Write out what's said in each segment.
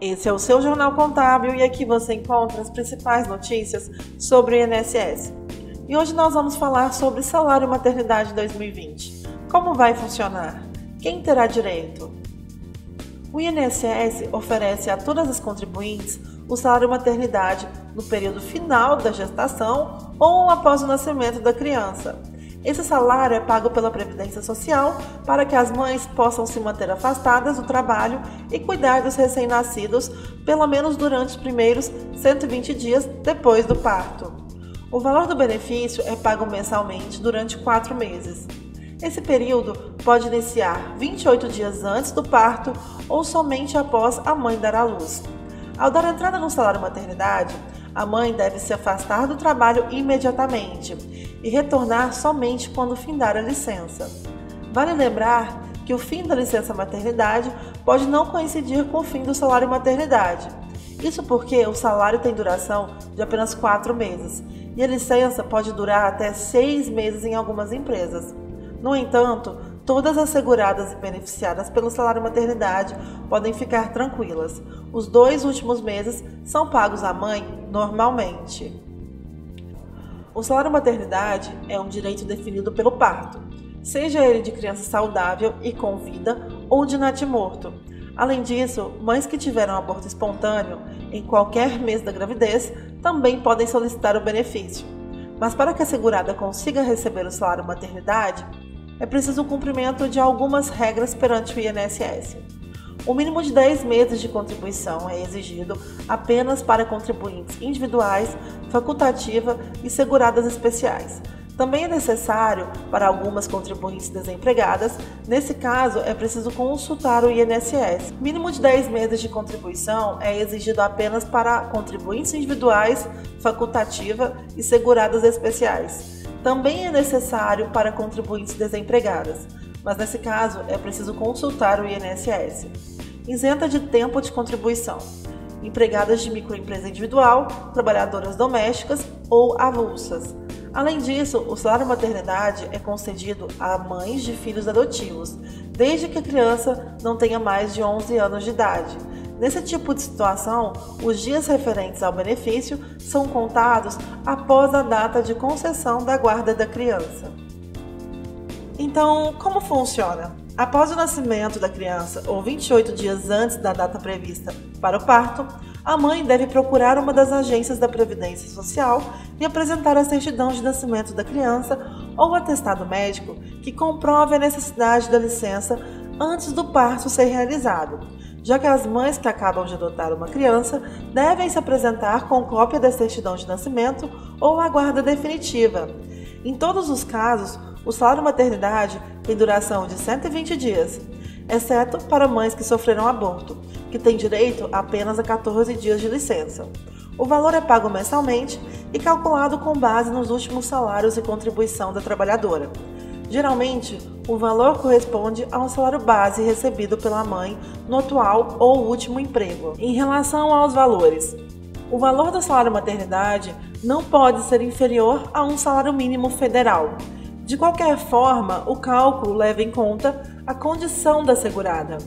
Esse é o seu Jornal Contábil e aqui você encontra as principais notícias sobre o INSS. E hoje nós vamos falar sobre salário maternidade 2020. Como vai funcionar? Quem terá direito? O INSS oferece a todas as contribuintes o salário maternidade no período final da gestação ou após o nascimento da criança. Esse salário é pago pela Previdência Social para que as mães possam se manter afastadas do trabalho e cuidar dos recém-nascidos, pelo menos durante os primeiros 120 dias depois do parto. O valor do benefício é pago mensalmente durante 4 meses. Esse período pode iniciar 28 dias antes do parto ou somente após a mãe dar à luz. Ao dar entrada no salário maternidade, a mãe deve se afastar do trabalho imediatamente e retornar somente quando findar a licença. Vale lembrar que o fim da licença maternidade pode não coincidir com o fim do salário maternidade. Isso porque o salário tem duração de apenas 4 meses e a licença pode durar até 6 meses em algumas empresas. No entanto, todas as seguradas e beneficiadas pelo salário maternidade podem ficar tranquilas. Os 2 últimos meses são pagos à mãe normalmente. O salário maternidade é um direito definido pelo parto, seja ele de criança saudável e com vida ou de natimorto. Além disso, mães que tiveram aborto espontâneo em qualquer mês da gravidez também podem solicitar o benefício. Mas para que a segurada consiga receber o salário maternidade, é preciso o cumprimento de algumas regras perante o INSS. O mínimo de 10 meses de contribuição é exigido apenas para contribuintes individuais, facultativa e seguradas especiais. Também é necessário para algumas contribuintes desempregadas. Nesse caso, é preciso consultar o INSS. Mínimo de 10 meses de contribuição é exigido apenas para contribuintes individuais, facultativa e seguradas especiais. Também é necessário para contribuintes desempregadas, mas nesse caso é preciso consultar o INSS. Isenta de tempo de contribuição: empregadas de microempresa individual, trabalhadoras domésticas ou avulsas. Além disso, o salário maternidade é concedido a mães de filhos adotivos, desde que a criança não tenha mais de 11 anos de idade. Nesse tipo de situação, os dias referentes ao benefício são contados após a data de concessão da guarda da criança. Então, como funciona? Após o nascimento da criança ou 28 dias antes da data prevista para o parto, a mãe deve procurar uma das agências da Previdência Social e apresentar a certidão de nascimento da criança ou o atestado médico que comprove a necessidade da licença antes do parto ser realizado, já que as mães que acabam de adotar uma criança devem se apresentar com cópia da certidão de nascimento ou a guarda definitiva. Em todos os casos, o salário maternidade tem duração de 120 dias, exceto para mães que sofreram aborto, que têm direito apenas a 14 dias de licença. O valor é pago mensalmente e calculado com base nos últimos salários e contribuição da trabalhadora. Geralmente, o valor corresponde a um salário base recebido pela mãe no atual ou último emprego. Em relação aos valores, o valor do salário maternidade não pode ser inferior a um salário mínimo federal. De qualquer forma, o cálculo leva em conta a condição da segurada.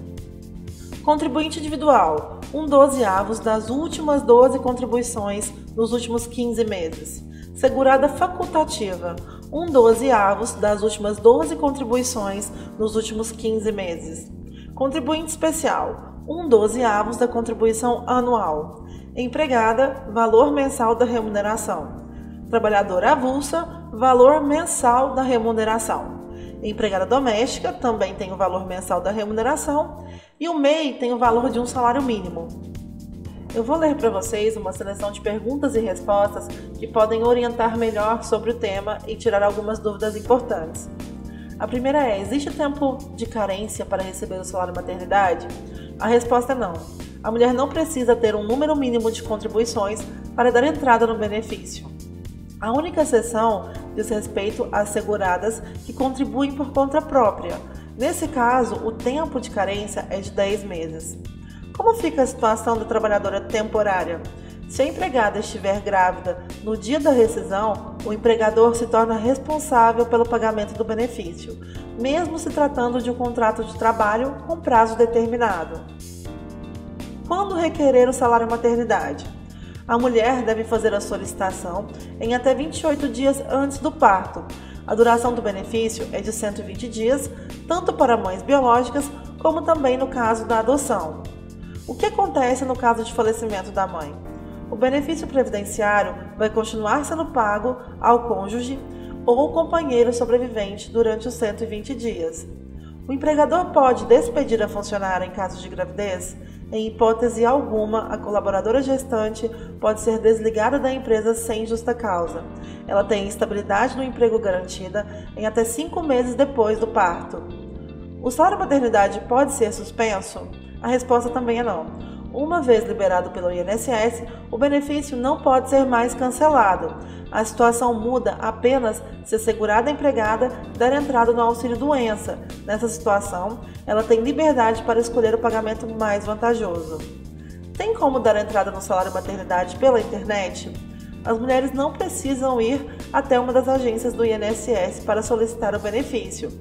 Contribuinte individual: 1/12 das últimas 12 contribuições nos últimos 15 meses. Segurada facultativa: 1/12 das últimas 12 contribuições nos últimos 15 meses. Contribuinte especial: 1/12 da contribuição anual. Empregada: valor mensal da remuneração. Trabalhadora avulsa: valor mensal da remuneração. Empregada doméstica também tem o valor mensal da remuneração e o MEI tem o valor de um salário mínimo. Eu vou ler para vocês uma seleção de perguntas e respostas que podem orientar melhor sobre o tema e tirar algumas dúvidas importantes. A primeira é: existe tempo de carência para receber o salário maternidade? A resposta é não. A mulher não precisa ter um número mínimo de contribuições para dar entrada no benefício. A única exceção diz respeito às seguradas que contribuem por conta própria. Nesse caso, o tempo de carência é de 10 meses. Como fica a situação da trabalhadora temporária? Se a empregada estiver grávida no dia da rescisão, o empregador se torna responsável pelo pagamento do benefício, mesmo se tratando de um contrato de trabalho com prazo determinado. Quando requerer o salário maternidade? A mulher deve fazer a solicitação em até 28 dias antes do parto. A duração do benefício é de 120 dias, tanto para mães biológicas como também no caso da adoção. O que acontece no caso de falecimento da mãe? O benefício previdenciário vai continuar sendo pago ao cônjuge ou companheiro sobrevivente durante os 120 dias. O empregador pode despedir a funcionária em caso de gravidez? Em hipótese alguma, a colaboradora gestante pode ser desligada da empresa sem justa causa. Ela tem estabilidade no emprego garantida em até 5 meses depois do parto. O salário maternidade pode ser suspenso? A resposta também é não. Uma vez liberado pelo INSS, o benefício não pode ser mais cancelado. A situação muda apenas se a segurada empregada der entrada no auxílio-doença. Nessa situação, ela tem liberdade para escolher o pagamento mais vantajoso. Tem como dar entrada no salário maternidade pela internet? As mulheres não precisam ir até uma das agências do INSS para solicitar o benefício.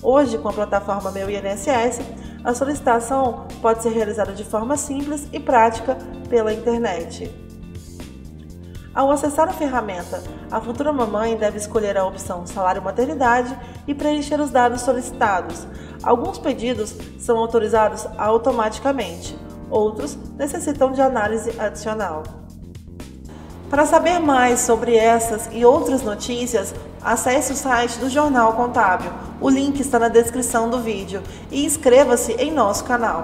Hoje, com a plataforma Meu INSS, a solicitação pode ser realizada de forma simples e prática pela internet. Ao acessar a ferramenta, a futura mamãe deve escolher a opção Salário Maternidade e preencher os dados solicitados. Alguns pedidos são autorizados automaticamente, outros necessitam de análise adicional. Para saber mais sobre essas e outras notícias, acesse o site do Jornal Contábil. O link está na descrição do vídeo e inscreva-se em nosso canal.